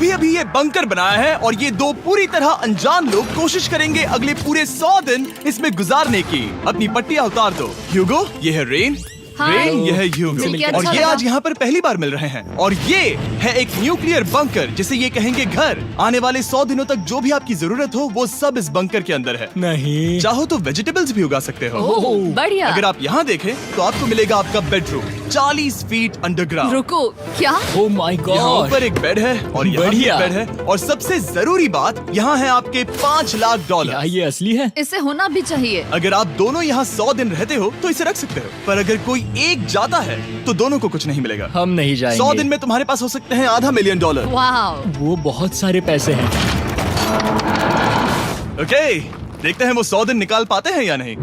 अभी अभी ये बंकर बनाया है और ये दो पूरी तरह अनजान लोग कोशिश करेंगे अगले पूरे 100 दिन इसमें गुजारने की। अपनी पट्टियां उतार दो। ह्यूगो, ये है रेन। रेन, ये है ह्यूगो और ये आज यहाँ पर पहली बार मिल रहे हैं। और ये है एक न्यूक्लियर बंकर जिसे ये कहेंगे घर। आने वाले 100 दिनों तक जो भी आपकी जरूरत हो वो सब इस बंकर के अंदर है। नहीं, चाहो तो वेजिटेबल्स भी उगा सकते हो। बढ़िया। अगर आप यहाँ देखें तो आपको मिलेगा आपका बेडरूम 40 फीट अंडरग्राउंड। रुको, क्या? ओह माय यहाँ गॉड, ऊपर एक बेड है और यहाँ भी एक बढ़िया। बेड है और सबसे जरूरी बात यहाँ है आपके $5 लाख। क्या ये असली है? इसे होना भी चाहिए। अगर आप दोनों यहाँ 100 दिन रहते हो तो इसे रख सकते हो, पर अगर कोई एक जाता है तो दोनों को कुछ नहीं मिलेगा। हम नहीं जाएंगे। 100 दिन में तुम्हारे पास हो सकते हैं $500 मिलियन। वाह, वो बहुत सारे पैसे हैं। ओके, देखते हैं वो 100 दिन निकाल पाते हैं या नहीं।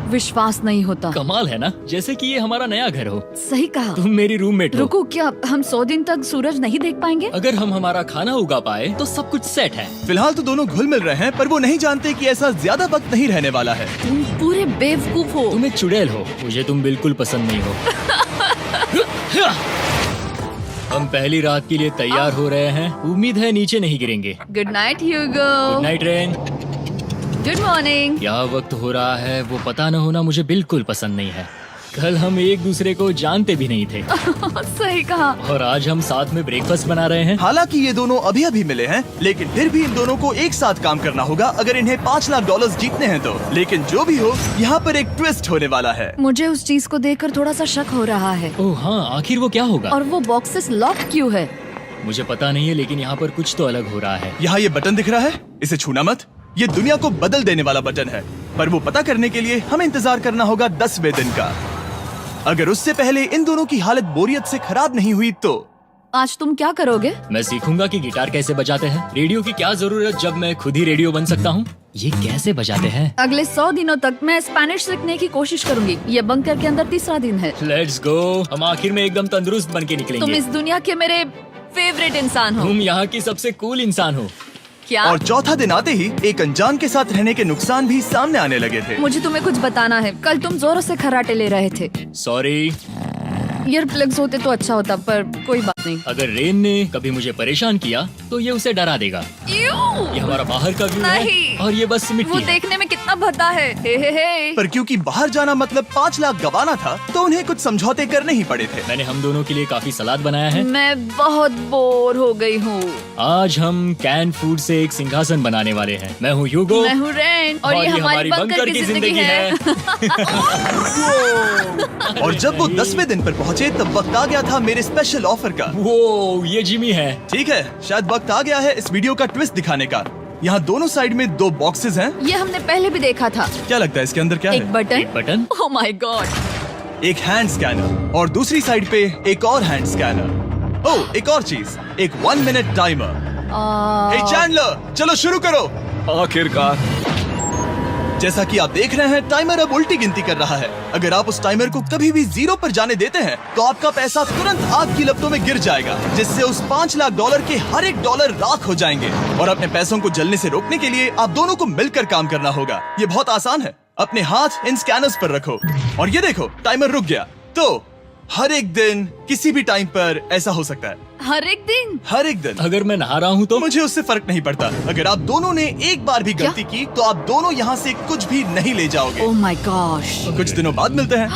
विश्वास नहीं होता। कमाल है ना, जैसे कि ये हमारा नया घर हो। सही कहा। तुम मेरी रूममेट हो। रुको, क्या हम 100 दिन तक सूरज नहीं देख पाएंगे? अगर हम हमारा खाना उगा पाए तो सब कुछ सेट है। फिलहाल तो दोनों घुल मिल रहे हैं, पर वो नहीं जानते कि ऐसा ज्यादा वक्त नहीं रहने वाला है। तुम पूरे बेवकूफ हो। तुम एक चुड़ैल हो, मुझे तुम बिल्कुल पसंद नहीं हो। हम पहली रात के लिए तैयार हो रहे हैं। उम्मीद है नीचे नहीं गिरेंगे। Good night Hugo. Good night Ren. Good morning. क्या वक्त हो रहा है वो पता न होना मुझे बिल्कुल पसंद नहीं है। कल हम एक दूसरे को जानते भी नहीं थे सही कहा। और आज हम साथ में ब्रेकफास्ट बना रहे हैं। हालांकि ये दोनों अभी अभी मिले हैं, लेकिन फिर भी इन दोनों को एक साथ काम करना होगा अगर इन्हें $5 लाख जीतने हैं तो। लेकिन जो भी हो, यहाँ पर एक ट्विस्ट होने वाला है। मुझे उस चीज को देखकर थोड़ा सा शक हो रहा है। ओह हाँ, आखिर वो क्या होगा? और वो बॉक्सेस लॉक क्यों है? मुझे पता नहीं है, लेकिन यहाँ पर कुछ तो अलग हो रहा है। यहाँ ये बटन दिख रहा है, इसे छूना मत। ये दुनिया को बदल देने वाला बटन है, पर वो पता करने के लिए हमें इंतजार करना होगा 10वें दिन का। अगर उससे पहले इन दोनों की हालत बोरियत से खराब नहीं हुई तो आज तुम क्या करोगे? मैं सीखूंगा कि गिटार कैसे बजाते हैं। रेडियो की क्या जरूरत जब मैं खुद ही रेडियो बन सकता हूँ। ये कैसे बजाते हैं? अगले 100 दिनों तक मैं स्पेनिश सीखने की कोशिश करूंगी। ये बंकर के अंदर 3रा दिन है। Let's go. हम आखिर में एकदम तंदुरुस्त बन के तुम निकलेंगे। इस दुनिया के मेरे फेवरेट इंसान हो। तुम यहाँ की सबसे कूल इंसान हो। क्या? और चौथा दिन आते ही एक अनजान के साथ रहने के नुकसान भी सामने आने लगे थे। मुझे तुम्हें कुछ बताना है। कल तुम जोरों से खर्राटे ले रहे थे। सॉरी। ईयर प्लग्स होते तो अच्छा होता, पर कोई बात नहीं। अगर रेन ने कभी मुझे परेशान किया तो ये उसे डरा देगा। ये हमारा बाहर का व्यू है नहीं। और ये बस वो मिट्टी है। देखने में कितना भद्दा है। हे। पर क्योंकि बाहर जाना मतलब 5 लाख गंवाना था, तो उन्हें कुछ समझौते करने ही पड़े थे। मैंने हम दोनों के लिए काफी सलाद बनाया है। मैं बहुत बोर हो गई हूँ। आज हम कैन फूड से एक सिंहासन बनाने वाले हैं। मैं हूँ ह्यूगो मैं हूँ रेन और ये हमारी बंकर की जिंदगी है। और जब वो 10वें दिन पर पहुँचे तब वक्त आ गया था मेरे स्पेशल ऑफर का। वो ये जिमी है। ठीक है, शायद वक्त आ गया है इस वीडियो का ट्विस्ट दिखाने का। यहाँ दोनों साइड में 2 बॉक्सेस हैं। ये हमने पहले भी देखा था। क्या लगता है इसके अंदर क्या एक है? Button. Button. Oh my God. एक हैंड स्कैनर और दूसरी साइड पे एक और हैंड स्कैनर। ओह, एक और चीज, एक 1 मिनट टाइमर। हे चैंडलर, चलो शुरू करो। आखिरकार। जैसा कि आप देख रहे हैं, टाइमर अब उल्टी गिनती कर रहा है। अगर आप उस टाइमर को कभी भी 0 पर जाने देते हैं तो आपका पैसा तुरंत आग की लपटों में गिर जाएगा, जिससे उस $5 लाख के हर एक डॉलर राख हो जाएंगे। और अपने पैसों को जलने से रोकने के लिए आप दोनों को मिलकर काम करना होगा। ये बहुत आसान है। अपने हाथ इन स्कैनर्स पर रखो और ये देखो, टाइमर रुक गया। तो हर एक दिन किसी भी टाइम पर ऐसा हो सकता है। हर एक दिन? हर एक दिन। अगर मैं नहा रहा हूँ तो मुझे उससे फर्क नहीं पड़ता। अगर आप दोनों ने एक बार भी गलती की तो आप दोनों यहाँ से कुछ भी नहीं ले जाओगे। Oh my gosh. कुछ दिनों बाद मिलते हैं।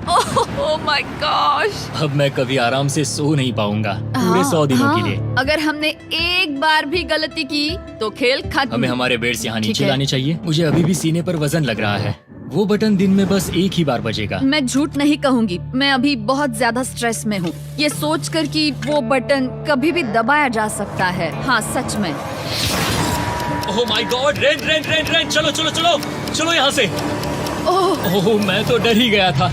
Oh my gosh. अब मैं कभी आराम से सो नहीं पाऊंगा पूरे 100 दिनों के लिए। अगर हमने एक बार भी गलती की तो खेल खत्म। हमें हमारे बेड्स यहाँ ठीक नीचे है। लाने चाहिए। मुझे अभी भी सीने पर वजन लग रहा है। वो बटन दिन में बस एक ही बार बजेगा। मैं झूठ नहीं कहूँगी, मैं अभी बहुत ज्यादा स्ट्रेस में हूँ, ये सोचकर कि वो बटन कभी भी दबाया जा सकता है। हाँ सच में। ओह my God, rain rain rain rain, चलो चलो चलो चलो यहाँ से। ओह मैं तो डर ही गया था।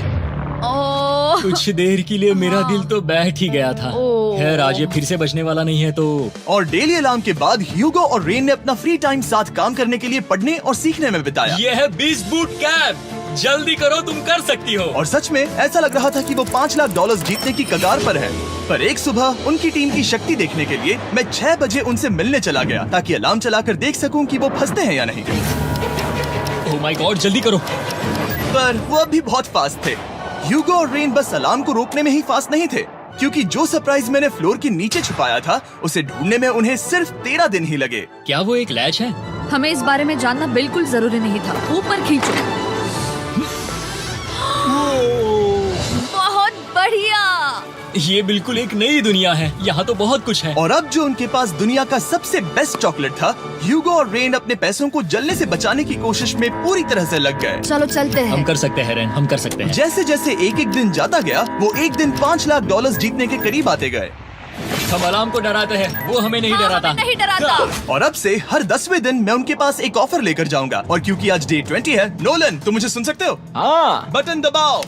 ओह कुछ देर के लिए मेरा दिल तो बैठ ही गया था। ओह। खैर आज ये फिर से बजने वाला नहीं है तो। और डेली अलार्म के बाद ह्यूगो और रेन ने अपना फ्री टाइम साथ काम करने के लिए पढ़ने और सीखने में बिताया। ये है 20 बूट कैप। जल्दी करो, तुम कर सकती हो। और सच में ऐसा लग रहा था कि वो $5 लाख जीतने की कगार पर है। पर एक सुबह उनकी टीम की शक्ति देखने के लिए मैं 6 बजे उनसे मिलने चला गया, ताकि अलार्म चलाकर देख सकूं कि वो फंसते हैं या नहीं। ओह माय गॉड, जल्दी करो। पर वो अब भी बहुत फास्ट थे। ह्यूगो और रेन बस अलार्म को रोकने में ही फास्ट नहीं थे, क्योंकि जो सरप्राइज मैंने फ्लोर के नीचे छुपाया था उसे ढूंढने में उन्हें सिर्फ 13 दिन ही लगे। क्या वो एक लैच है? हमें इस बारे में जानना बिल्कुल जरूरी नहीं था। ऊपर खींचो। बहुत बढ़िया। ये बिल्कुल एक नई दुनिया है। यहाँ तो बहुत कुछ है। और अब जो उनके पास दुनिया का सबसे बेस्ट चॉकलेट था, ह्यूगो और रेन अपने पैसों को जलने से बचाने की कोशिश में पूरी तरह से लग गए। चलो चलते हम हैं। कर सकते हैं रेन, हम कर सकते हैं। जैसे जैसे एक एक दिन जाता गया वो एक दिन $5 लाख जीतने के करीब आते गए। हम अलार्म को डराते हैं, वो हमें नहीं हाँ, डराता। हमें नहीं डराता। और अब से हर 10वें दिन मैं उनके पास एक ऑफर लेकर जाऊंगा। और क्योंकि आज डे 20 है, नोलन तुम मुझे सुन सकते हो? हाँ। बटन दबाओ।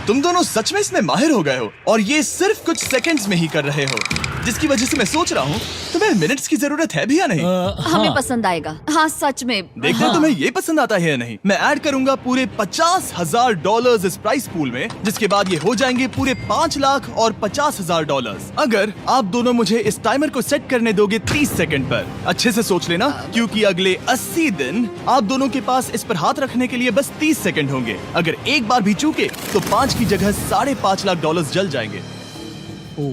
तुम दोनों सच में इसमें माहिर हो गए हो और ये सिर्फ कुछ सेकंड्स में ही कर रहे हो, जिसकी वजह से मैं सोच रहा हूँ तुम्हें मिनट्स की जरूरत है भी या नहीं। हमें पसंद आएगा। हाँ सच में। देखते हैं तुम्हें ये पसंद आता है या नहीं। मैं ऐड करूंगा पूरे $50,000 इस प्राइस पूल में, जिसके बाद ये हो जाएंगे पूरे $5 लाख और $50,000 अगर आप दोनों मुझे इस टाइमर को सेट करने दोगे 30 सेकंड पर। अच्छे से सोच लेना, क्योंकि अगले 80 दिन आप दोनों के पास इस पर हाथ रखने के लिए बस 30 सेकंड होंगे। अगर एक बार भी चूके तो 5 की जगह $5.5 लाख जल जाएंगे।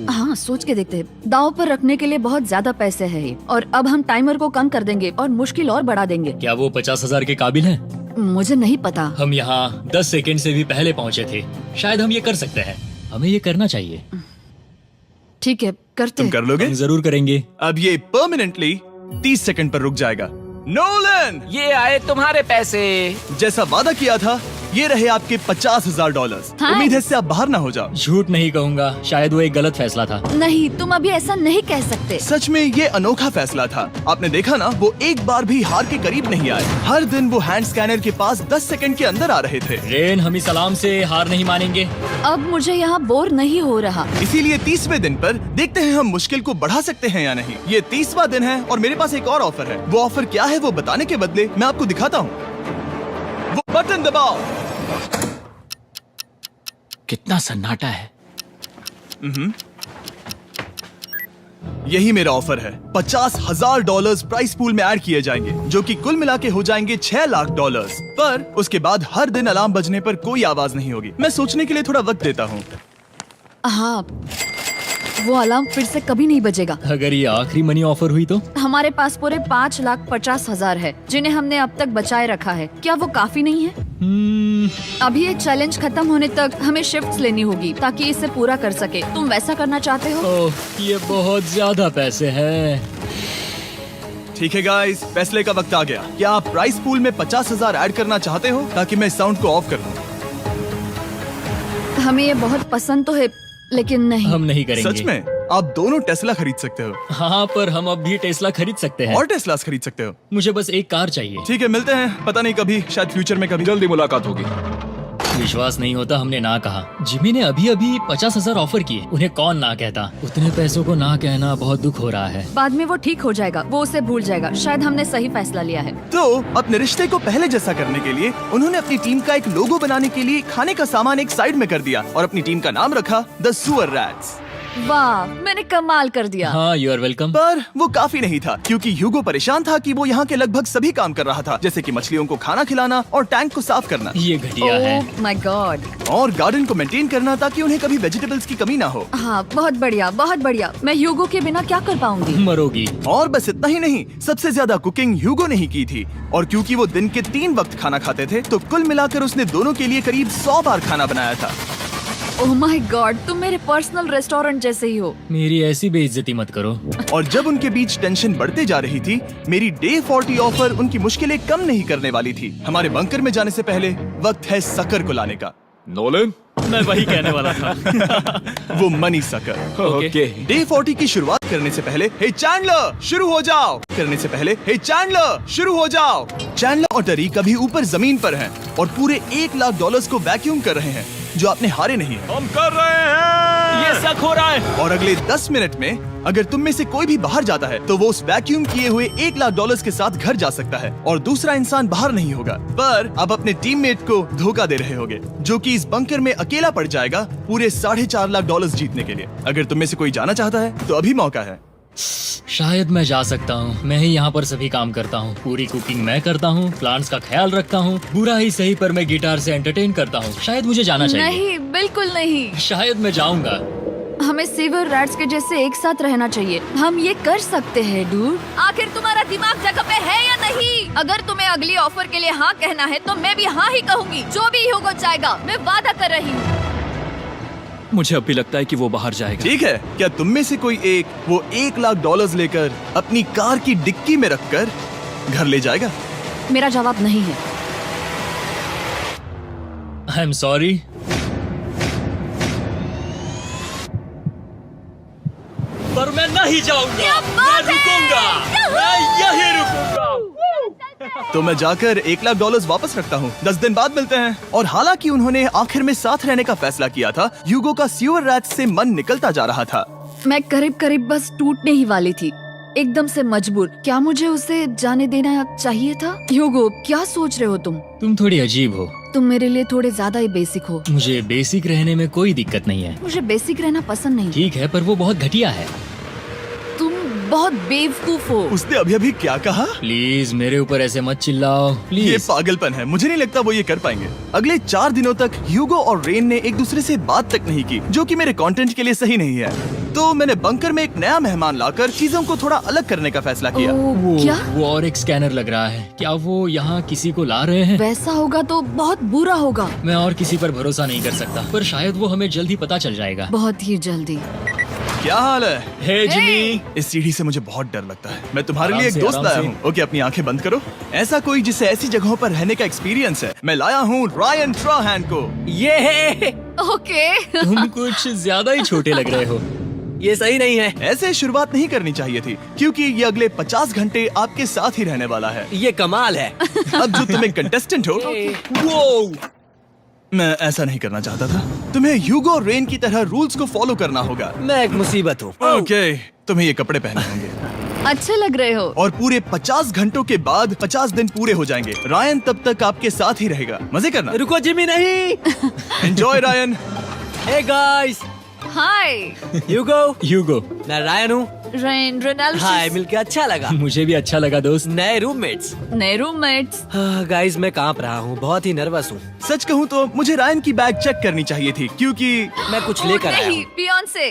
हाँ सोच के देखते हैं। दांव पर रखने के लिए बहुत ज्यादा पैसे है ये। और अब हम टाइमर को कम कर देंगे और मुश्किल और बढ़ा देंगे। क्या वो 50,000 के काबिल हैं? मुझे नहीं पता। हम यहाँ 10 सेकंड से भी पहले पहुँचे थे। शायद हम ये कर सकते हैं। हमें ये करना चाहिए। ठीक है करते तुम हैं। कर लोगे? हम जरूर करेंगे। अब ये परमानेंटली 30 सेकंड पर रुक जाएगा। नोलन, ये आए तुम्हारे पैसे। जैसा वादा किया था, ये रहे आपके $50,000। हाँ। उम्मीद है इससे आप बाहर ना हो जाओ। झूठ नहीं कहूँगा, शायद वो एक गलत फैसला था। नहीं तुम अभी ऐसा नहीं कह सकते। सच में ये अनोखा फैसला था। आपने देखा ना, वो एक बार भी हार के करीब नहीं आए। हर दिन वो हैंड स्कैनर के पास 10 सेकंड के अंदर आ रहे थे। रेन, हम इस अलार्म से हार नहीं मानेंगे। अब मुझे यहाँ बोर नहीं हो रहा। इसीलिए 30वें दिन पर देखते हैं हम मुश्किल को बढ़ा सकते हैं या नहीं। ये 30वां दिन है और मेरे पास एक और ऑफर है। वो ऑफर क्या है वो बताने के बदले मैं आपको दिखाता हूँ। वो बटन दबाओ। कितना सन्नाटा है। यही मेरा ऑफर है। $50,000 प्राइस पूल में ऐड किए जाएंगे, जो कि कुल मिला के हो जाएंगे $6 लाख। पर उसके बाद हर दिन अलार्म बजने पर कोई आवाज नहीं होगी। मैं सोचने के लिए थोड़ा वक्त देता हूँ। हाँ वो अलार्म फिर से कभी नहीं बजेगा। अगर ये आखिरी मनी ऑफर हुई तो? हमारे पास पूरे $5,50,000 है, जिन्हें हमने अब तक बचाए रखा है। क्या वो काफी नहीं है? अभी ये चैलेंज खत्म होने तक हमें शिफ्ट्स लेनी होगी ताकि इसे पूरा कर सके। तुम वैसा करना चाहते हो? ओह, ये बहुत ज्यादा पैसे हैं। ठीक है गाइस, फैसले का वक्त आ गया। क्या आप प्राइस पूल में 50,000 ऐड करना चाहते हो ताकि मैं साउंड को ऑफ कर दूं? हमें ये बहुत पसंद तो है, लेकिन नहीं। हम नहीं करेंगे। सच में? आप दोनों टेस्ला खरीद सकते हो। हाँ, पर हम अब भी टेस्ला खरीद सकते हैं। और टेस्लास खरीद सकते हो। मुझे बस एक कार चाहिए। ठीक है, मिलते हैं। पता नहीं कभी, शायद फ्यूचर में कभी। जल्दी मुलाकात होगी। विश्वास नहीं होता हमने ना कहा। जिमी ने अभी अभी 50,000 ऑफर किए। उन्हें कौन ना कहता। उतने पैसों को ना कहना बहुत दुख हो रहा है। बाद में वो ठीक हो जाएगा, वो उसे भूल जाएगा। शायद हमने सही फैसला लिया है। तो अपने रिश्ते को पहले जैसा करने के लिए उन्होंने अपनी टीम का एक लोगो बनाने के लिए खाने का सामान एक साइड में कर दिया और अपनी टीम का नाम रखा द सुअर रैट्स। वाह, मैंने कमाल कर दिया। हाँ, यू आर वेलकम। पर वो काफी नहीं था, क्योंकि ह्यूगो परेशान था कि वो यहाँ के लगभग सभी काम कर रहा था, जैसे कि मछलियों को खाना खिलाना और टैंक को साफ करना ये घटिया है। ओह माय गॉड। और गार्डन को मेंटेन करना ताकि उन्हें कभी वेजिटेबल्स की कमी ना हो। हाँ बहुत बढ़िया, बहुत बढ़िया। मैं ह्यूगो के बिना क्या कर पाऊंगी? मरोगी। और बस इतना ही नहीं, सबसे ज्यादा कुकिंग ह्यूगो ने ही की थी। और क्योंकि वो दिन के 3 वक्त खाना खाते थे, तो कुल मिलाकर उसने दोनों के लिए करीब 100 बार खाना बनाया था। ओह माय गॉड, तुम मेरे पर्सनल रेस्टोरेंट जैसे ही हो। मेरी ऐसी बेइज्जती मत करो। और जब उनके बीच टेंशन बढ़ते जा रही थी, मेरी डे 40 ऑफर उनकी मुश्किलें कम नहीं करने वाली थी। हमारे बंकर में जाने से पहले वक्त है सकर को लाने का। नोलन। मैं वही कहने वाला था। वो मनी सकर। ओके। डे 40 की शुरुआत करने से पहले हे चैंडलर शुरू हो जाओ करने से पहले हे चैंडलर शुरू हो जाओ। चैंडलर और टरी कभी ऊपर जमीन पर हैं और पूरे $1 लाख को वैक्यूम कर रहे हैं, जो आपने हारे नहीं। हम कर रहे हैं। ये शक हो रहा है। और अगले 10 मिनट में अगर तुम में से कोई भी बाहर जाता है तो वो उस वैक्यूम किए हुए $1 लाख के साथ घर जा सकता है और दूसरा इंसान बाहर नहीं होगा। पर अब अपने टीममेट को धोखा दे रहे होगे, जो कि इस बंकर में अकेला पड़ जाएगा पूरे $4.5 लाख जीतने के लिए। अगर तुम में से कोई जाना चाहता है तो अभी मौका है। शायद मैं जा सकता हूँ। मैं ही यहाँ पर सभी काम करता हूँ। पूरी कुकिंग मैं करता हूँ, प्लांट्स का ख्याल रखता हूँ। बुरा ही सही पर मैं गिटार से एंटरटेन करता हूँ। शायद मुझे जाना चाहिए। नहीं, बिल्कुल नहीं। शायद मैं जाऊंगा। हमें सीवर रैट्स के जैसे एक साथ रहना चाहिए। हम ये कर सकते हैं डूड। आखिर तुम्हारा दिमाग जगह पे है या नहीं? अगर तुम्हें अगली ऑफर के लिए हाँ कहना है तो मैं भी हाँ ही कहूँगी। जो भी होगा जाएगा, मैं वादा कर रही हूँ। मुझे अब भी लगता है कि वो बाहर जाएगा। ठीक है, क्या तुम में से कोई एक वो $1,00,000 लेकर अपनी कार की डिक्की में रखकर घर ले जाएगा? मेरा जवाब नहीं है। I am sorry. पर मैं नहीं जाऊंगा। क्या मैं बात है? रुकूंगा। मैं यही रुकूंगा। तो मैं जाकर $1,00,000 वापस रखता हूँ। 10 दिन बाद मिलते हैं। और हालांकि उन्होंने आखिर में साथ रहने का फैसला किया था, ह्यूगो का सीवर रैट से मन निकलता जा रहा था। मैं करीब करीब बस टूटने ही वाली थी, एकदम से मजबूर। क्या मुझे उसे जाने देना चाहिए था? ह्यूगो, क्या सोच रहे हो तुम? तुम थोड़ी अजीब हो। तुम मेरे लिए थोड़े ज्यादा ही बेसिक हो। मुझे बेसिक रहने में कोई दिक्कत नहीं है। मुझे बेसिक रहना पसंद नहीं। ठीक है, पर वो बहुत घटिया है। तुम बहुत बेवकूफ हो। उसने अभी अभी क्या कहा? प्लीज मेरे ऊपर ऐसे मत चिल्लाओ ये प्लीज। पागलपन है। मुझे नहीं लगता वो ये कर पाएंगे। अगले 4 दिनों तक ह्यूगो और रेन ने एक दूसरे से बात तक नहीं की, जो कि मेरे कंटेंट के लिए सही नहीं है। तो मैंने बंकर में एक नया मेहमान लाकर चीजों को थोड़ा अलग करने का फैसला किया। ओ, क्या? वो और एक स्कैनर लग रहा है। क्या वो यहाँ किसी को ला रहे हैं? वैसा होगा तो बहुत बुरा होगा। मैं और किसी पर भरोसा नहीं कर सकता, पर शायद वो हमें जल्द ही पता चल जाएगा। बहुत ही जल्दी। क्या हाल है? हे जिमी। इस सीढ़ी से मुझे बहुत डर लगता है। मैं तुम्हारे आराम लिए एक से, दोस्त आराम लाया से। हूँ। ओके, अपनी आंखें बंद करो। ऐसा कोई जिसे ऐसी जगहों पर रहने का एक्सपीरियंस है। मैं लाया हूँ रायन ट्राहैन को। ये ओके। तुम कुछ ज्यादा ही छोटे लग रहे हो। ये सही नहीं है। ऐसे शुरुआत नहीं करनी चाहिए थी, क्योंकि ये अगले 50 घंटे आपके साथ ही रहने वाला है। ये कमाल है। अब जो तुम एक कंटेस्टेंट हो, वो मैं ऐसा नहीं करना चाहता था। तुम्हें ह्यूगो और रेन की तरह रूल्स को फॉलो करना होगा। मैं एक मुसीबत हूँ। ओके, तुम्हें ये कपड़े पहनने होंगे। अच्छे लग रहे हो। और पूरे 50 घंटों के बाद 50 दिन पूरे हो जाएंगे। रायन तब तक आपके साथ ही रहेगा। मजे करना। रुको जिमी, नहीं। Enjoy Ryan. हे गाइस, हाय ह्यूगो। मैं रायन हूँ। Rain Reynold. हाय, मिलके अच्छा लगा। मुझे भी अच्छा लगा दोस्त। नए रूममेट्स। नए रूममेट्स। गाइस, मैं कांप रहा हूँ, बहुत ही नर्वस हूँ। सच कहूँ तो मुझे रायन की बैग चेक करनी चाहिए थी, क्योंकि मैं कुछ लेकर आया नहीं, हूँ। बियॉन्से।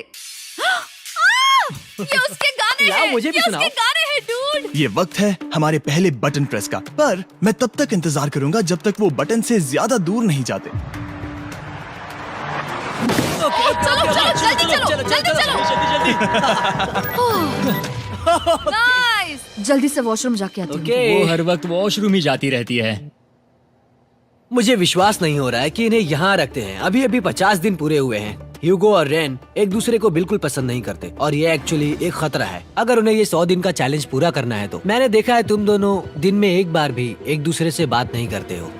ये उसके गाने लाओ, हैं। मुझे भी ये सुनाओ। उसके गाने हैं डूड। ये वक्त है हमारे पहले बटन प्रेस का। पर मैं तब तक इंतजार करूंगा जब तक वो बटन से ज्यादा दूर नहीं जाते। चलो जल्दी नाइस। जल्दी से वॉशरूम जाके आती हूँ। ओके। वो हर वक्त वॉशरूम ही जाती रहती है। मुझे विश्वास नहीं हो रहा है कि इन्हें यहाँ रखते हैं। अभी अभी 50 दिन पूरे हुए हैं। ह्यूगो और रेन एक दूसरे को बिल्कुल पसंद नहीं करते और ये एक्चुअली एक खतरा है। अगर उन्हें ये 100 दिन का चैलेंज पूरा करना है तो। मैंने देखा है तुम दोनों दिन में एक बार भी एक दूसरे से बात नहीं करते हो।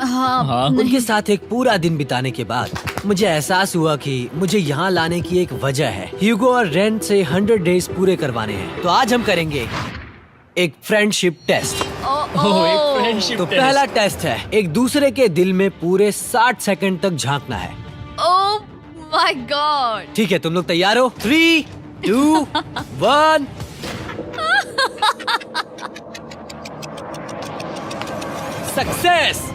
हाँ, उनके साथ एक पूरा दिन बिताने के बाद मुझे एहसास हुआ कि मुझे यहाँ लाने की एक वजह है। ह्यूगो और रेन से 100 डेज पूरे करवाने हैं। तो आज हम करेंगे एक फ्रेंडशिप टेस्ट। ओह, एक फ्रेंडशिप तो टेस्ट। पहला टेस्ट है, एक दूसरे के दिल में पूरे 60 सेकंड तक झांकना है। ओह माय गॉड। ठीक है, तुम लोग तैयार हो? 3, 2, 1। सक्सेस।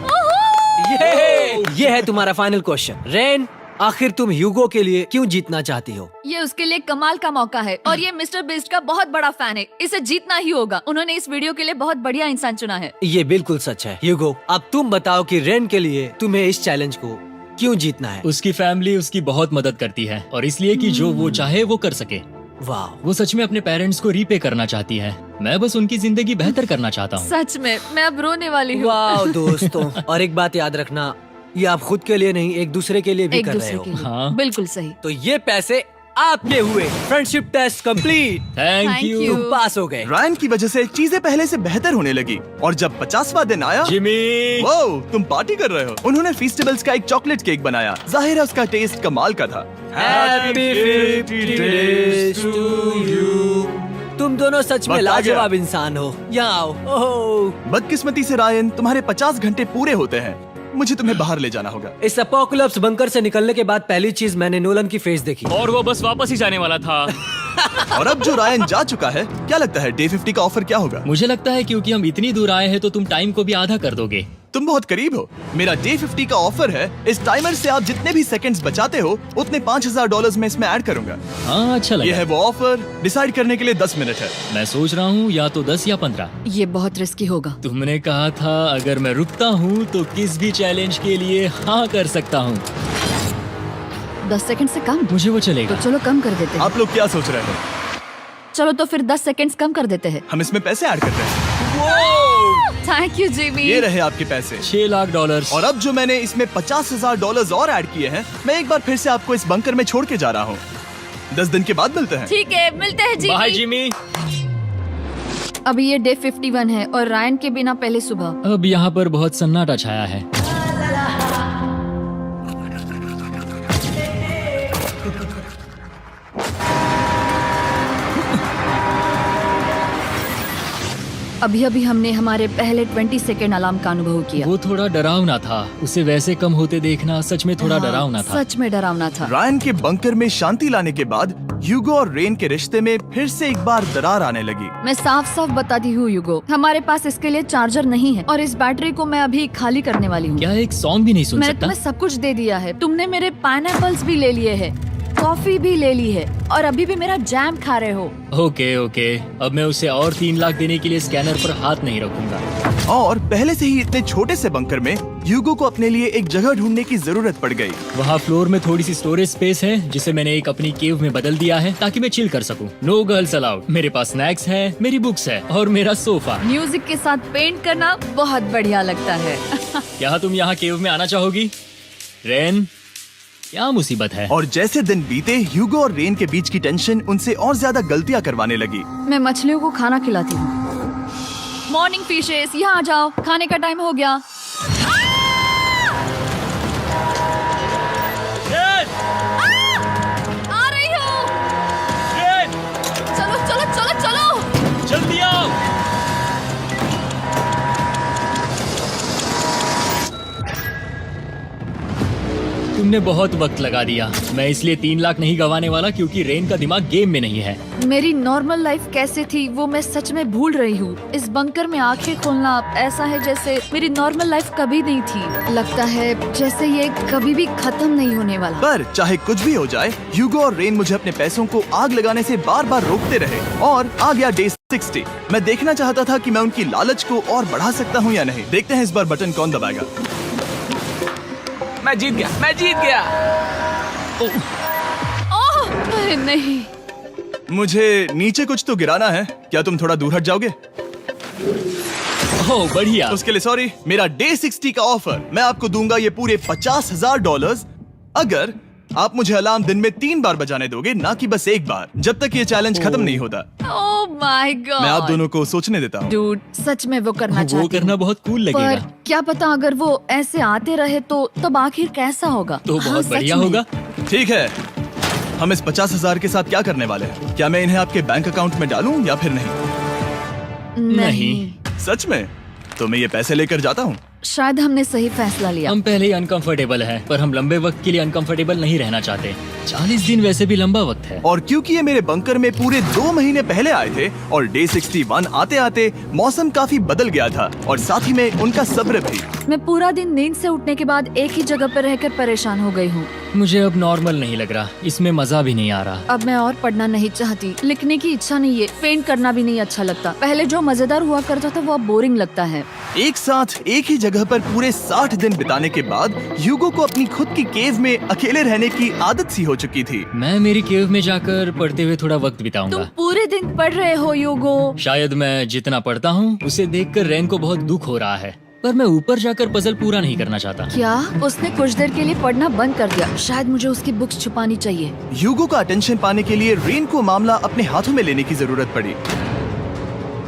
ये है तुम्हारा फाइनल क्वेश्चन। रेन, आखिर तुम ह्यूगो के लिए क्यों जीतना चाहती हो? ये उसके लिए कमाल का मौका है और ये मिस्टर बीस्ट का बहुत बड़ा फैन है। इसे जीतना ही होगा। उन्होंने इस वीडियो के लिए बहुत बढ़िया इंसान चुना है। ये बिल्कुल सच है। ह्यूगो, अब तुम बताओ कि रेन के लिए तुम्हें इस चैलेंज को क्यों जीतना है? उसकी फैमिली उसकी बहुत मदद करती है और इसलिए कि जो वो चाहे वो कर सके। वाह, वो सच में अपने पेरेंट्स को रीपे करना चाहती है। मैं बस उनकी जिंदगी बेहतर करना चाहता हूँ। सच में मैं अब रोने वाली हूँ। वाह दोस्तों। और एक बात याद रखना, ये आप खुद के लिए नहीं, एक दूसरे के लिए भी एक कर रहे दूसरे हो। के लिए। हाँ। बिल्कुल सही। तो ये पैसे आपके हुए। Friendship test complete. Thank Thank you you। तुम पास हो गए। रायन की वजह से चीजें पहले से बेहतर होने लगी। और जब 50वां दिन आया, जिमी। वो तुम पार्टी कर रहे हो। उन्होंने फीस्टेबल्स का एक चॉकलेट केक बनाया। जाहिर है उसका टेस्ट कमाल का था। Happy 50 days to you। तुम दोनों सच में वक्त आ गया। लाजवाब इंसान हो। यहाँ आओ। ओह, बदकिस्मती से रायन, तुम्हारे 50 घंटे पूरे होते हैं। मुझे तुम्हें बाहर ले जाना होगा। इस अपोकलिप्स बंकर से निकलने के बाद पहली चीज मैंने नोलन की फेस देखी। और वो बस वापस ही जाने वाला था। और अब जो रायन जा चुका है, क्या लगता है डे 50 का ऑफर क्या होगा? मुझे लगता है क्योंकि हम इतनी दूर आए हैं तो तुम टाइम को भी आधा कर दोगे। तुम बहुत करीब हो। मेरा डे 50 का ऑफर है, इस टाइमर से आप जितने भी सेकंड्स बचाते हो उतने $5000 में इसमें ऐड करूंगा। हाँ अच्छा ये लगा। है वो ऑफर, डिसाइड करने के लिए 10 मिनट है। मैं सोच रहा हूँ या तो 10 या 15। ये बहुत रिस्की होगा। तुमने कहा था अगर मैं रुकता हूँ तो किस भी चैलेंज के लिए हाँ कर सकता हूँ। 10 सेकंड से कम? मुझे वो तो चलेगा। चलो कम कर देते हैं। आप लोग क्या सोच रहे हैं? चलो तो फिर 10 सेकंड्स कम कर देते हैं। हम इसमें पैसे ऐड करते हैं। Thank you Jimmy. ये रहे आपके पैसे। $6 लाख। और अब जो मैंने इसमें $50,000 और ऐड किए हैं, मैं एक बार फिर से आपको इस बंकर में छोड़ के जा रहा हूँ। 10 दिन के बाद मिलते हैं। ठीक है, मिलते हैं बाय जिमी। जिमी। अभी ये डे 51 है और रायन के बिना पहले सुबह। अब यहाँ पर बहुत सन्नाटा छाया है। अभी अभी हमने हमारे पहले 20 सेकेंड अलार्म का अनुभव किया। वो थोड़ा डरावना था। उसे वैसे कम होते देखना सच में थोड़ा हाँ, डरावना था। सच में डरावना था। रायन के बंकर में शांति लाने के बाद ह्यूगो और रेन के रिश्ते में फिर से एक बार दरार आने लगी। मैं साफ साफ बताती हूँ युगो, हमारे पास इसके लिए चार्जर नहीं है और इस बैटरी को मैं अभी खाली करने वाली हूँ। क्या एक सॉन्ग भी नहीं सुन मैंने सकता? तुम्हें सब कुछ दे दिया है। तुमने मेरे पाइनएप्पल्स भी ले लिए हैं, कॉफी भी ले ली है और अभी भी मेरा जैम खा रहे हो। ओके ओके, अब मैं उसे और 3 लाख देने के लिए स्कैनर पर हाथ नहीं रखूंगा। और पहले से ही इतने छोटे से बंकर में ह्यूगो को अपने लिए एक जगह ढूंढने की जरूरत पड़ गई। वहाँ फ्लोर में थोड़ी सी स्टोरेज स्पेस है जिसे मैंने एक अपनी केव में बदल दिया है ताकि मैं चिल कर सकूं। No girls allowed. मेरे पास स्नैक्स है, मेरी बुक्स है और मेरा सोफा। म्यूजिक के साथ पेंट करना बहुत बढ़िया लगता है। क्या तुम यहाँ केव में आना चाहोगी? रेन, क्या मुसीबत है? और जैसे दिन बीते, ह्यूगो और रेन के बीच की टेंशन उनसे और ज्यादा गलतियां करवाने लगी। मैं मछलियों को खाना खिलाती हूँ। मॉर्निंग फिशेस, यहाँ आ जाओ, खाने का टाइम हो गया। आ रही हूँ। चलो चलो चलो चलो। जल्दी आओ। तुमने बहुत वक्त लगा दिया। मैं इसलिए 3 लाख नहीं गंवाने वाला क्योंकि रेन का दिमाग गेम में नहीं है। मेरी नॉर्मल लाइफ कैसे थी वो मैं सच में भूल रही हूँ। इस बंकर में आंखें खोलना ऐसा है जैसे मेरी नॉर्मल लाइफ कभी नहीं थी। लगता है जैसे ये कभी भी खत्म नहीं होने वाला। पर चाहे कुछ भी हो जाए, ह्यूगो और रेन मुझे अपने पैसों को आग लगाने से बार बार रोकते रहे। और आ गया डे 60। मैं देखना चाहता था कि मैं उनकी लालच को और बढ़ा सकता हूँ या नहीं। देखते हैं इस बार बटन कौन दबाएगा। मैं जीत गया, मैं जीत गया। ओह अरे नहीं। मुझे नीचे कुछ तो गिराना है। क्या तुम थोड़ा दूर हट जाओगे? ओह बढ़िया। उसके लिए सॉरी। मेरा डे 60 का ऑफर, मैं आपको दूंगा ये पूरे $50,000 अगर आप मुझे अलार्म दिन में 3 बार बजाने दोगे, ना कि बस 1 बार, जब तक ये चैलेंज खत्म नहीं होता। ओह माय गॉड। मैं आप दोनों को सोचने देता हूँ। डूड, सच में वो करना चाहती वो हूँ। करना बहुत कूल पर लगेगा। क्या पता अगर वो ऐसे आते रहे तो तब आखिर कैसा होगा? तो हाँ, बहुत सच बढ़िया में। होगा। ठीक है, हम इस 50,000 के साथ क्या करने वाले हैं? क्या मैं इन्हें आपके बैंक अकाउंट में डालूं या फिर नहीं? नहीं। सच में? तो मैं ये पैसे लेकर जाता हूँ। शायद हमने सही फैसला लिया। हम पहले ही अनकंफर्टेबल हैं, पर हम लंबे वक्त के लिए अनकंफर्टेबल नहीं रहना चाहते। 40 दिन वैसे भी लंबा वक्त है। और क्योंकि ये मेरे बंकर में पूरे 2 महीने पहले आए थे और डे 61 आते आते मौसम काफी बदल गया था और साथ ही में उनका सब्र भी। मैं पूरा दिन नींद से उठने के बाद एक ही जगह पर रहकर परेशान हो गई हूँ। मुझे अब नॉर्मल नहीं लग रहा, इसमें मजा भी नहीं आ रहा। अब मैं और पढ़ना नहीं चाहती, लिखने की इच्छा नहीं है, पेंट करना भी नहीं अच्छा लगता। पहले जो मजेदार हुआ करता था वो अब बोरिंग लगता है। एक साथ एक ही जगह पर पूरे 60 दिन बिताने के बाद ह्यूगो को अपनी खुद की केव में अकेले रहने की आदत सी हो चुकी थी। मैं मेरी केव में जाकर पढ़ते हुए थोड़ा वक्त तुम बिताऊंगा। पूरे दिन पढ़ रहे हो युगो। शायद मैं जितना पढ़ता हूँ उसे देखकर रेन को बहुत दुख हो रहा है, पर मैं ऊपर जाकर पजल पूरा नहीं करना चाहता। क्या उसने कुछ देर के लिए पढ़ना बंद कर दिया? शायद मुझे उसकी बुक्स छुपानी चाहिए। ह्यूगो का अटेंशन पाने के लिए रेन को मामला अपने हाथों में लेने की जरूरत पड़ी।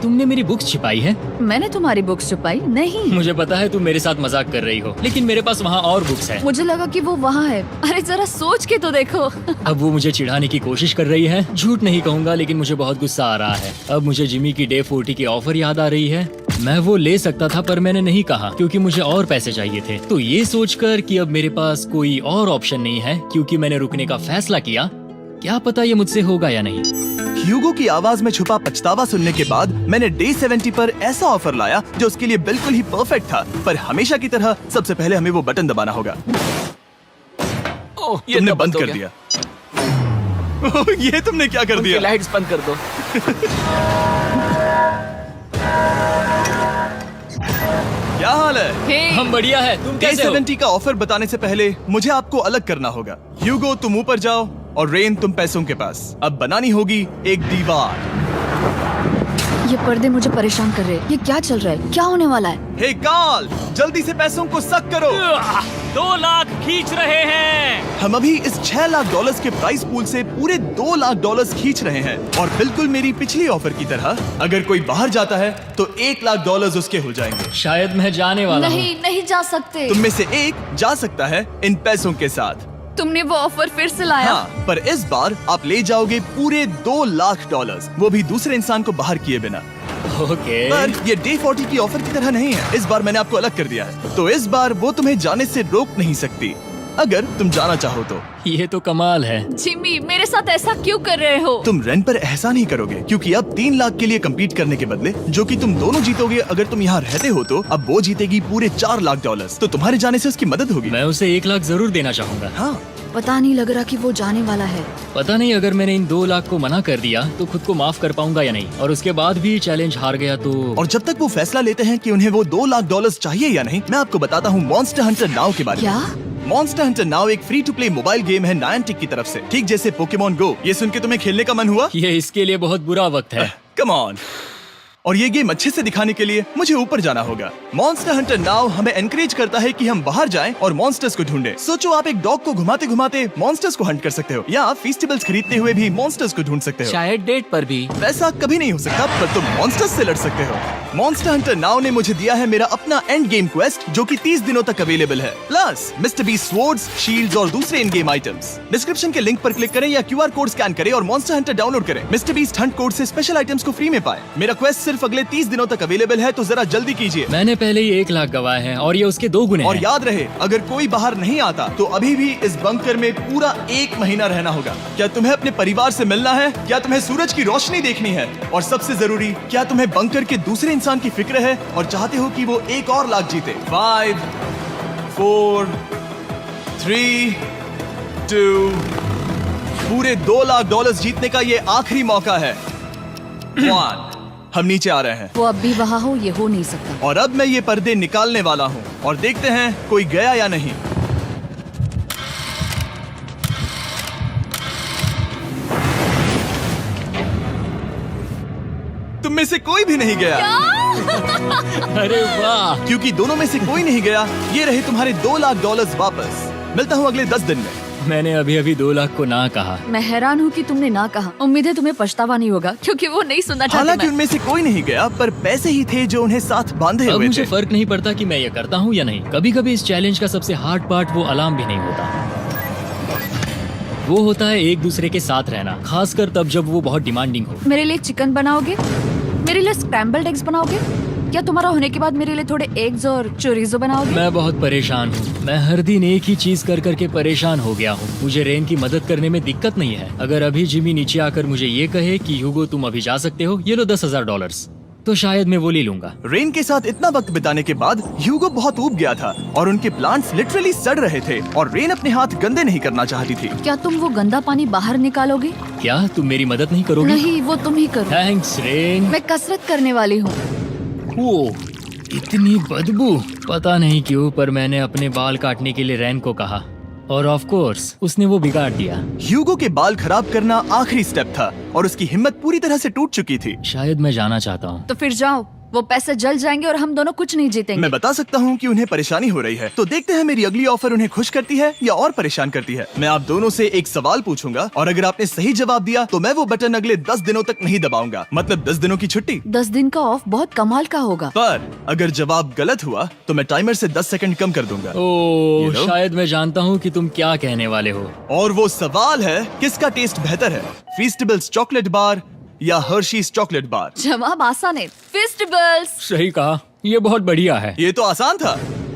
तुमने मेरी बुक्स छिपाई है? मैंने तुम्हारी बुक्स छुपाई नहीं। मुझे पता है तुम मेरे साथ मजाक कर रही हो, लेकिन मेरे पास वहाँ और बुक्स है। मुझे लगा कि वो वहाँ है। अरे जरा सोच के तो देखो। अब वो मुझे चिढ़ाने की कोशिश कर रही है। झूठ नहीं कहूंगा, लेकिन मुझे बहुत गुस्सा आ रहा है। अब मुझे जिमी की डे 40 की ऑफर याद आ रही है। मैं वो ले सकता था पर मैंने नहीं कहा क्योंकि मुझे और पैसे चाहिए थे। तो ये सोचकर कि अब मेरे पास कोई और ऑप्शन नहीं है क्योंकि मैंने रुकने का फैसला किया, क्या पता ये मुझसे होगा या नहीं। ह्यूगो की आवाज में छुपा पछतावा सुनने के बाद मैंने डे 70 पर ऐसा ऑफर लाया जो उसके लिए बिल्कुल ही परफेक्ट था। पर हमेशा की तरह सबसे पहले हमें वो बटन दबाना होगा। ओह, ये तुमने तो बंद हो कर गया। दिया। ओह, ये तुमने क्या कर उनकी दिया? लाइट्स बंद कर दो। क्या हाल है? हे, हम बढ़िया है, तुम डे कैसे हो? 70 का ऑफर बताने से पहले मुझे आपको अलग करना होगा। ह्यूगो तुम ऊपर जाओ और रेन तुम पैसों के पास। अब बनानी होगी एक दीवार। ये पर्दे मुझे परेशान कर रहे हैं। ये क्या चल रहा है? क्या होने वाला है? हे कार्ल, जल्दी से पैसों को सक करो। 2 लाख खींच रहे हैं। हम अभी इस $6 लाख के प्राइस पूल से पूरे $2 लाख खींच रहे हैं और बिल्कुल मेरी पिछली ऑफर की तरह अगर कोई बाहर जाता है तो $1 लाख उसके हो जाएंगे। शायद मैं जाने वाला हूँ। नहीं जा सकते। तुम में से एक जा सकता है इन पैसों के साथ। तुमने वो ऑफर फिर से लाया? हाँ, पर इस बार आप ले जाओगे पूरे $2 लाख, वो भी दूसरे इंसान को बाहर किए बिना। ओके। पर ये डे 40 की ऑफर की तरह नहीं है। इस बार मैंने आपको अलग कर दिया है, तो इस बार वो तुम्हें जाने से रोक नहीं सकती अगर तुम जाना चाहो तो। ये तो कमाल है। जिमी, मेरे साथ ऐसा क्यों कर रहे हो? तुम रेंट पर एहसान ही करोगे क्योंकि अब 3 लाख के लिए कम्पीट करने के बदले जो कि तुम दोनों जीतोगे अगर तुम यहाँ रहते हो, तो अब वो जीतेगी पूरे $4 लाख। तो तुम्हारे जाने से उसकी मदद होगी। मैं उसे 1 लाख जरूर देना चाहूंगा। हाँ, पता नहीं लग रहा कि वो जाने वाला है। पता नहीं अगर मैंने इन 2 लाख को मना कर दिया तो खुद को माफ कर पाऊंगा या नहीं, और उसके बाद भी चैलेंज हार गया तो। और जब तक वो फैसला लेते हैं कि उन्हें वो $2 लाख चाहिए या नहीं, मैं आपको बताता हूँ मॉन्स्टर हंटर नाउ के बारे में। क्या? मॉन्स्टर हंटर नाउ एक free to play mobile game है नायंटिक की तरफ से, ठीक जैसे पोकेमॉन गो। ये सुन के तुम्हें खेलने का मन हुआ? ये इसके लिए बहुत बुरा वक्त है। Come on. और ये गेम अच्छे से दिखाने के लिए मुझे ऊपर जाना होगा। मॉन्स्टर हंटर नाउ हमें एनकरेज करता है कि हम बाहर जाएं और मॉन्स्टर्स को ढूंढें। सोचो, आप एक डॉग को घुमाते घुमाते मॉन्स्टर्स को हंट कर सकते हो, या आप फेस्टिवल्स खरीदते हुए भी मॉन्स्टर्स को ढूंढ सकते हो। शायद डेट पर भी। वैसा कभी नहीं हो सकता, पर तुम मॉन्स्टर्स से लड़ सकते हो। मॉन्स्टर हंटर नाउ ने मुझे दिया है मेरा अपना एंड गेम क्वेस्ट जो कि 30 दिनों तक अवेलेबल है, plus Mister B swords, shields और दूसरे इन गेम आइटम्स। डिस्क्रिप्शन के लिंक पर क्लिक करें या QR कोड स्कैन करें और मॉन्स्टर हंटर डाउनलोड करें। मिस्टर बीस्ट हंट कोड से स्पेशल आइटम्स को फ्री में पाएं। मेरा क्वेस्ट सिर्फ अगले 30 दिनों तक अवेलेबल है, तो जरा जल्दी कीजिए। मैंने पहले ही 1 लाख गवाए हैं और ये उसके 2 गुने और हैं। याद रहे, अगर कोई बाहर नहीं आता तो अभी भी इस बंकर में पूरा 1 महीना रहना होगा। क्या तुम्हें अपने परिवार से मिलना है? क्या तुम्हें सूरज की रोशनी देखनी है? और सबसे जरूरी, क्या तुम्हें बंकर के दूसरे इंसान की फिक्र है और चाहते हो कि वो 1 और लाख जीते? 5, 4, 3, 2, पूरे $2 लाख जीतने का ये आखिरी मौका है। 1, हम नीचे आ रहे हैं वो अब भी वहाँ हो, ये हो नहीं सकता। और अब मैं ये पर्दे निकालने वाला हूँ और देखते हैं कोई गया या नहीं। तुम में से कोई भी नहीं गया। अरे वाह। क्योंकि दोनों में से कोई नहीं गया, ये रहे तुम्हारे $2 लाख वापस। मिलता हूँ अगले 10 दिन में। मैंने अभी अभी 2 लाख को ना कहा। मैं हैरान हूँ कि तुमने ना कहा। उम्मीद है तुम्हें पछतावा नहीं होगा क्योंकि वो नहीं सुनना चाहते। हालांकि मैं। उनमें से कोई नहीं गया, पर पैसे ही थे जो उन्हें साथ बांधे अब हुए मुझे थे। फर्क नहीं पड़ता कि मैं ये करता हूँ या नहीं। कभी कभी इस चैलेंज का सबसे हार्ड पार्ट वो अलार्म भी नहीं होता, वो होता है एक दूसरे के साथ रहना, खासकर तब जब वो बहुत डिमांडिंग हो। मेरे लिए चिकन बनाओगे? मेरे लिए स्क्रैम्बल्ड एग्स बनाओगे? क्या तुम्हारा होने के बाद मेरे लिए थोड़े एग्स और चोरिजो बनाओगे? मैं बहुत परेशान हूँ। मैं हर दिन एक ही चीज कर करके परेशान हो गया हूँ। मुझे रेन की मदद करने में दिक्कत नहीं है। अगर अभी जिमी नीचे आकर मुझे ये कहे कि ह्यूगो तुम अभी जा सकते हो, ये लो $10,000, तो शायद मैं वो ले लूंगा। रेन के साथ इतना वक्त बिताने के बाद ह्यूगो बहुत ऊब गया था और उनके प्लांट्स लिटरली सड़ रहे थे और रेन अपने हाथ गंदे नहीं करना चाहती थी। क्या तुम वो गंदा पानी बाहर निकालोगे? क्या तुम मेरी मदद नहीं करोगी? नहीं, वो तुम ही करो। Thanks rain. मैं कसरत करने वाली हूँ। ओ, इतनी बदबू। पता नहीं क्यों, पर मैंने अपने बाल काटने के लिए रेन को कहा और ऑफ कोर्स उसने वो बिगाड़ दिया। ह्यूगो के बाल खराब करना आखिरी स्टेप था और उसकी हिम्मत पूरी तरह से टूट चुकी थी। शायद मैं जाना चाहता हूँ। तो फिर जाओ, वो पैसे जल जाएंगे और हम दोनों कुछ नहीं जीतेंगे। मैं बता सकता हूँ कि उन्हें परेशानी हो रही है, तो देखते हैं मेरी अगली ऑफर उन्हें खुश करती है या और परेशान करती है। मैं आप दोनों से एक सवाल पूछूंगा और अगर आपने सही जवाब दिया तो मैं वो बटन अगले 10 दिनों तक नहीं दबाऊंगा, मतलब 10 दिनों की छुट्टी। 10 दिन का ऑफ बहुत कमाल का होगा। पर अगर जवाब गलत हुआ तो मैं टाइमर से 10 सेकंड कम कर दूंगा। ओ, You know? शायद मैं जानता हूँ कि तुम क्या कहने वाले हो। और वो सवाल है, किसका टेस्ट बेहतर है, फेस्टिवल्स चॉकलेट बार या हर्शीज चॉकलेट बार? जवाब आसान है, फेस्टिवल्स। सही कहा, ये बहुत बढ़िया है। ये तो आसान था।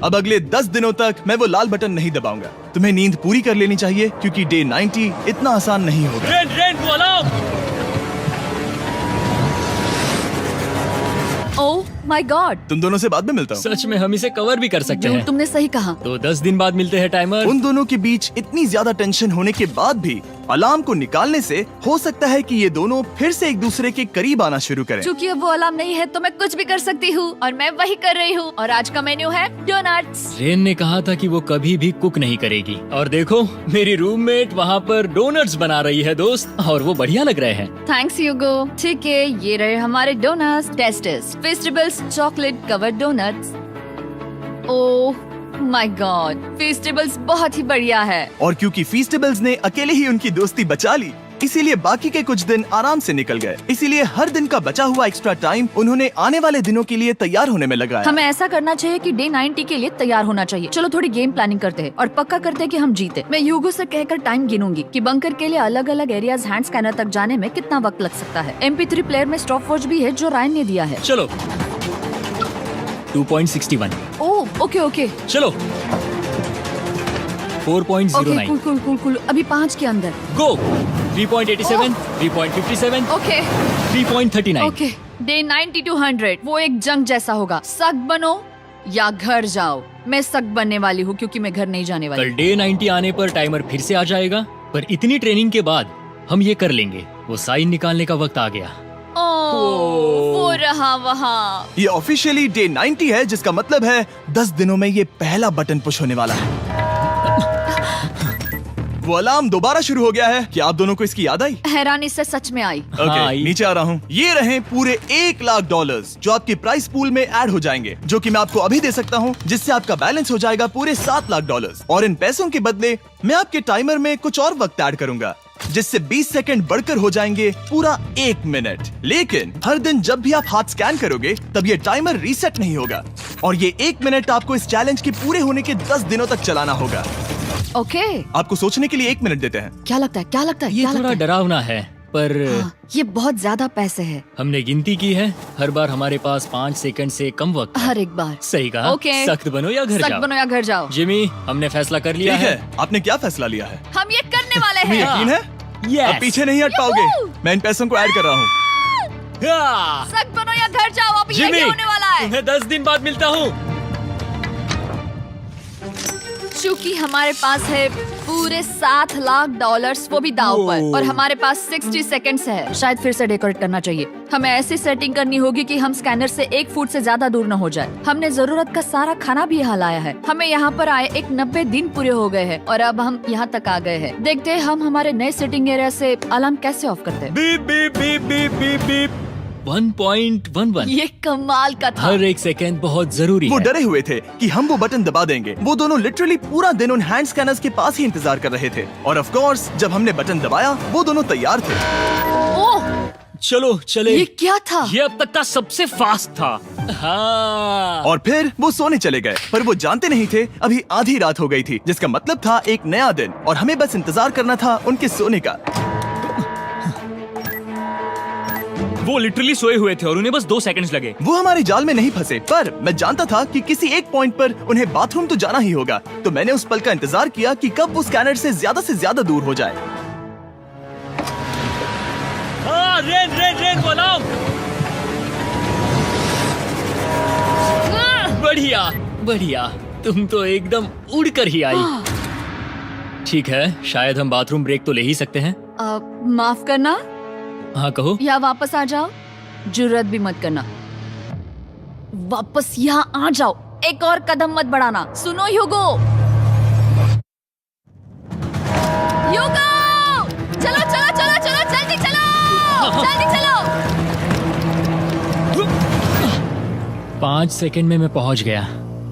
अब अगले 10 दिनों तक मैं वो लाल बटन नहीं दबाऊंगा। तुम्हें नींद पूरी कर लेनी चाहिए क्योंकि डे 90 इतना आसान नहीं होगा। रेन, रेन को अलार्म। ओह माय गॉड, तुम दोनों से बाद में मिलता हूँ। सच में हम इसे कवर भी कर सकते हैं। तुमने सही कहा। तो 10 दिन बाद मिलते हैं टाइमर। उन दोनों के बीच इतनी ज्यादा टेंशन होने के बाद भी अलार्म को निकालने से हो सकता है कि ये दोनों फिर से एक दूसरे के करीब आना शुरू करें। क्योंकि अब वो अलार्म नहीं है तो मैं कुछ भी कर सकती हूँ और मैं वही कर रही हूँ। और आज का मेन्यू है डोनट्स। रेन ने कहा था कि वो कभी भी कुक नहीं करेगी और देखो मेरी रूममेट वहाँ पर डोनट्स बना रही है दोस्त, और वो बढ़िया लग रहे हैं। Thanks Hugo. ठीक है, ये रहे हमारे डोनट्स। टेस्टेस festivals chocolate covered doughnuts. Oh my god, festivals बहुत ही बढ़िया है। और क्योंकि फीस्टेबल्स ने अकेले ही उनकी दोस्ती बचा ली, इसीलिए बाकी के कुछ दिन आराम से निकल गए। इसीलिए हर दिन का बचा हुआ एक्स्ट्रा टाइम उन्होंने आने वाले दिनों के लिए तैयार होने में लगाया। हमें ऐसा करना चाहिए कि डे 90 के लिए तैयार होना चाहिए। चलो थोड़ी गेम प्लानिंग करते हैं और पक्का करते हैं कि हम जीते। मैं ह्यूगो से कहकर टाइम गिनूंगी कि बंकर के लिए अलग अलग एरियाज हैंड स्कैनर तक जाने में कितना वक्त लग सकता है। MP3 प्लेयर में स्टॉप वॉच भी है जो रायन ने दिया है। चलो 2.61। Oh okay okay. चलो 4.09। Okay cool cool cool cool. अभी 5 के अंदर। गो 3.87, 3.57, ओके 3.39। ओके। डे 90 to 100 वो एक जंग जैसा होगा। सख्त बनो या घर जाओ। मैं सख्त बनने वाली हूँ क्योंकि मैं घर नहीं जाने वाली। कल डे 90 आने पर टाइमर फिर से आ जाएगा, पर इतनी ट्रेनिंग के बाद हम ये कर लेंगे। वो साइन निकालने का वक्त आ गया। वो रहा वहाँ। ये ऑफिशियली डे 90 है, जिसका मतलब है 10 दिनों में ये पहला बटन पुश होने वाला है। वो अलार्म दोबारा शुरू हो गया है। क्या आप दोनों को इसकी याद आई? हैरानी से सच में आई। ओके, हाँ, नीचे आ रहा हूँ। ये रहे पूरे $1,00,000 जो आपके प्राइस पूल में ऐड हो जाएंगे, जो कि मैं आपको अभी दे सकता हूँ, जिससे आपका बैलेंस हो जाएगा पूरे $7,00,000। और इन पैसों के बदले मैं आपके टाइमर में कुछ और वक्त ऐड करूंगा, जिससे 20 सेकंड बढ़कर हो जाएंगे पूरा 1 मिनट। लेकिन हर दिन जब भी आप हाथ स्कैन करोगे तब ये टाइमर रीसेट नहीं होगा, और ये 1 मिनट आपको इस चैलेंज के पूरे होने के 10 दिनों तक चलाना होगा। ओके। आपको सोचने के लिए 1 मिनट देते हैं। क्या लगता है? क्या लगता है? ये क्या थोड़ा लगता है? डरावना है, पर हाँ, ये बहुत ज्यादा पैसे है हमने गिनती की है। हर बार हमारे पास 5 सेकंड से कम वक्त है। हर एक बार। सही कहा। ओके। सख्त बनो या घर सख्त जाओ। बनो या घर जाओ। जिमी, हमने फैसला कर लिया ठीक है। है, आपने क्या फैसला लिया है? हम ये करने वाले तुम्हें हैं। यकीन है? Yes. अब पीछे नहीं हट पाओगे। यूहू! मैं इन पैसों को ऐड कर रहा हूँ। हाँ। सख्त बनो या घर जाओ। अब जिमी, यही होने वाला है। तुम्हें 10 दिन बाद मिलता हूँ। चूंकि हमारे पास है पूरे $7,00,000 वो भी दाव पर, और हमारे पास 60 सेकंड्स है। शायद फिर से डेकोरेट करना चाहिए। हमें ऐसी सेटिंग करनी होगी कि हम स्कैनर से 1 फुट से ज्यादा दूर न हो जाए। हमने जरूरत का सारा खाना भी यहाँ लाया है। हमें यहाँ पर आए 90 दिन पूरे हो गए हैं और अब हम यहाँ तक आ गए हैं। देखते हैं हम हमारे नए सेटिंग एरिया से अलार्म कैसे ऑफ करते हैं। Beep beep beep beep beep beep. 1.11। ये कमाल का था। हर एक सेकंड बहुत जरूरी वो है। डरे हुए थे कि हम वो बटन दबा देंगे। वो दोनों लिटरली पूरा दिन उन हैंड स्कैनर्स के पास ही इंतजार कर रहे थे, और ऑफ कोर्स जब हमने बटन दबाया वो दोनों तैयार थे। ओह, चलो चले। ये क्या था? ये अब तक का सबसे फास्ट था। हाँ। और फिर वो सोने चले गए, पर वो जानते नहीं थे अभी आधी रात हो गई थी, जिसका मतलब था एक नया दिन, और हमें बस इंतजार करना था उनके सोने का। वो लिटरली सोए हुए थे और उन्हें बस 2 सेकंड्स लगे। वो हमारे जाल में नहीं फंसे, पर मैं जानता था कि किसी एक पॉइंट पर उन्हें बाथरूम तो जाना ही होगा, तो मैंने उस पल का इंतजार किया कि कब वो स्कैनर से ज्यादा दूर हो जाए। हाँ, रेन रेन रेन बोलाओ। बढ़िया बढ़िया, तुम तो एकदम उड़कर ही आई। ठीक है, शायद हम बाथरूम ब्रेक तो ले ही सकते हैं। माफ करना हाँ कहो। या वापस आ जाओ। जुर्रत भी मत करना। वापस यहाँ आ जाओ। एक और कदम मत बढ़ाना। सुनो ह्यूगो। ह्यूगो, चलो चलो चलो चलो, जल्दी चलो, जल्दी चलो। 5 सेकंड में मैं पहुंच गया,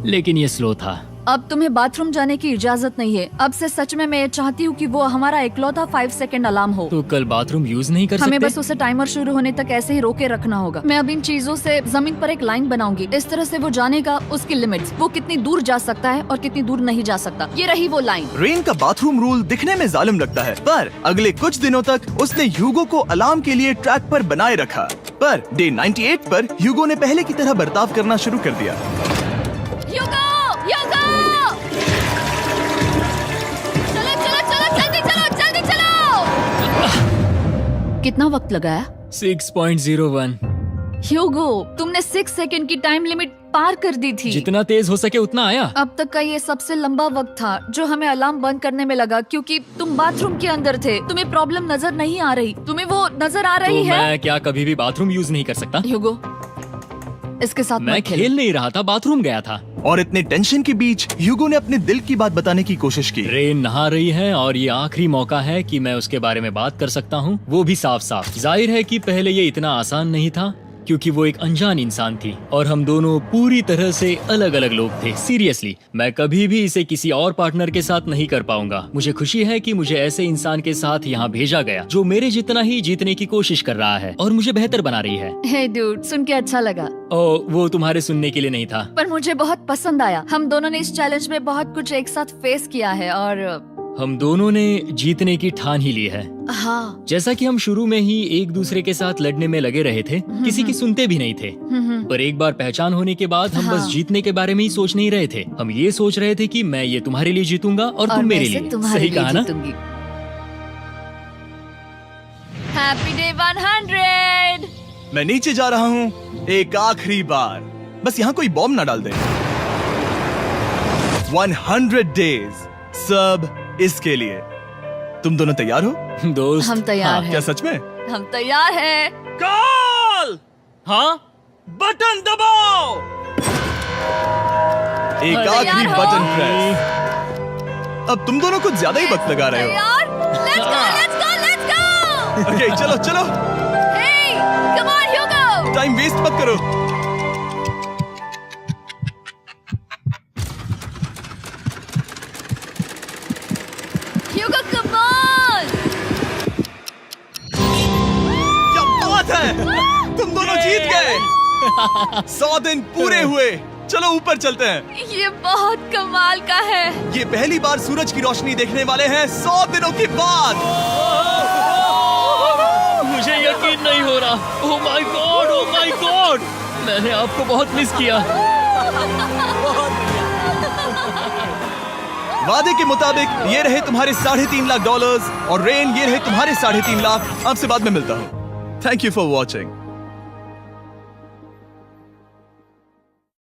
लेकिन ये स्लो था। अब तुम्हें बाथरूम जाने की इजाजत नहीं है। अब से सच में मैं चाहती हूँ कि वो हमारा इकलौता 5 सेकंड अलार्म हो। तो कल बाथरूम यूज नहीं कर हमें सकते? बस उसे टाइमर शुरू होने तक ऐसे ही रोके रखना होगा। मैं अब इन चीजों से जमीन पर एक लाइन बनाऊंगी। इस तरह से वो जानेगा उसकी लिमिट्स, वो कितनी दूर जा सकता है और कितनी दूर नहीं जा सकता। ये रही वो लाइन। रेन का बाथरूम रूल दिखने में जालिम लगता है, पर अगले कुछ दिनों तक उसने ह्यूगो को अलार्म के लिए ट्रैक पर बनाए रखा। पर डे 98 पर ह्यूगो ने पहले की तरह बर्ताव करना शुरू कर दिया। ह्यूगो, ह्यूगो! चलो चलो चलो, जल्दी चलो, जल्दी चलो। कितना वक्त लगाया? 6.01। ह्यूगो, तुमने 6 सेकंड की टाइम लिमिट पार कर दी थी। जितना तेज हो सके उतना आया। अब तक का ये सबसे लंबा वक्त था जो हमें अलार्म बंद करने में लगा, क्योंकि तुम बाथरूम के अंदर थे। तुम्हें प्रॉब्लम नजर नहीं आ रही, तुम्हें वो नजर आ तो रही है? मैं क्या कभी भी बाथरूम यूज नहीं कर सकता? ह्यूगो, इसके साथ मैं मत खेलो। खेल नहीं रहा था, बाथरूम गया था। और इतने टेंशन के बीच ह्यूगो ने अपने दिल की बात बताने की कोशिश की। रेन नहा रही है और ये आखिरी मौका है कि मैं उसके बारे में बात कर सकता हूँ, वो भी साफ साफ। जाहिर है कि पहले ये इतना आसान नहीं था क्योंकि वो एक अनजान इंसान थी और हम दोनों पूरी तरह से अलग अलग लोग थे। सीरियसली, मैं कभी भी इसे किसी और पार्टनर के साथ नहीं कर पाऊंगा। मुझे खुशी है कि मुझे ऐसे इंसान के साथ यहाँ भेजा गया जो मेरे जितना ही जीतने की कोशिश कर रहा है और मुझे बेहतर बना रही है। हे डूड, सुन के अच्छा लगा, ओ, वो तुम्हारे सुनने के लिए नहीं था। पर मुझे बहुत पसंद आया। हम दोनों ने इस चैलेंज में बहुत कुछ एक साथ फेस किया है और हम दोनों ने जीतने की ठान ही ली है। हाँ। जैसा कि हम शुरू में ही एक दूसरे के साथ लड़ने में लगे रहे थे, किसी की सुनते भी नहीं थे। पर एक बार पहचान होने के बाद हम बस जीतने के बारे में ही सोच नहीं रहे थे। हम ये सोच रहे थे कि मैं ये तुम्हारे लिए जीतूंगा और तुम मेरे लिए। सही कहा ना? Happy day 100। मैं नीचे जा रहा हूँ एक आखिरी बार, बस यहाँ कोई बॉम्ब ना डाल दे। 100 डेज, सब इसके लिए। तुम दोनों तैयार हो? दोस्त, हम तैयार हाँ, हैं। क्या सच में? हम तैयार हैं। कॉल! हाँ, बटन दबाओ। एक आखिरी तैयार हो? Button press. अब तुम दोनों कुछ ज्यादा ही वक्त लगा रहे हो। तैयार? Let's go, let's go, let's go! Okay, चलो चलो, Hey, come on, Hugo! Time waste मत करो। Hugo, come on! क्या बात है, तुम दोनों जीत गए। 100 दिन पूरे हुए। चलो ऊपर चलते हैं। ये बहुत कमाल का है। ये पहली बार सूरज की रोशनी देखने वाले हैं 100 दिनों के बाद। मुझे यकीन नहीं हो रहा। ओह my God, oh my God, मैंने आपको बहुत मिस किया। वादे के मुताबिक ये रहे तुम्हारे $3.5 लाख और रेन ये रहे तुम्हारे 3.5 लाख। आपसे बाद में मिलता हूँ। Thank you for watching.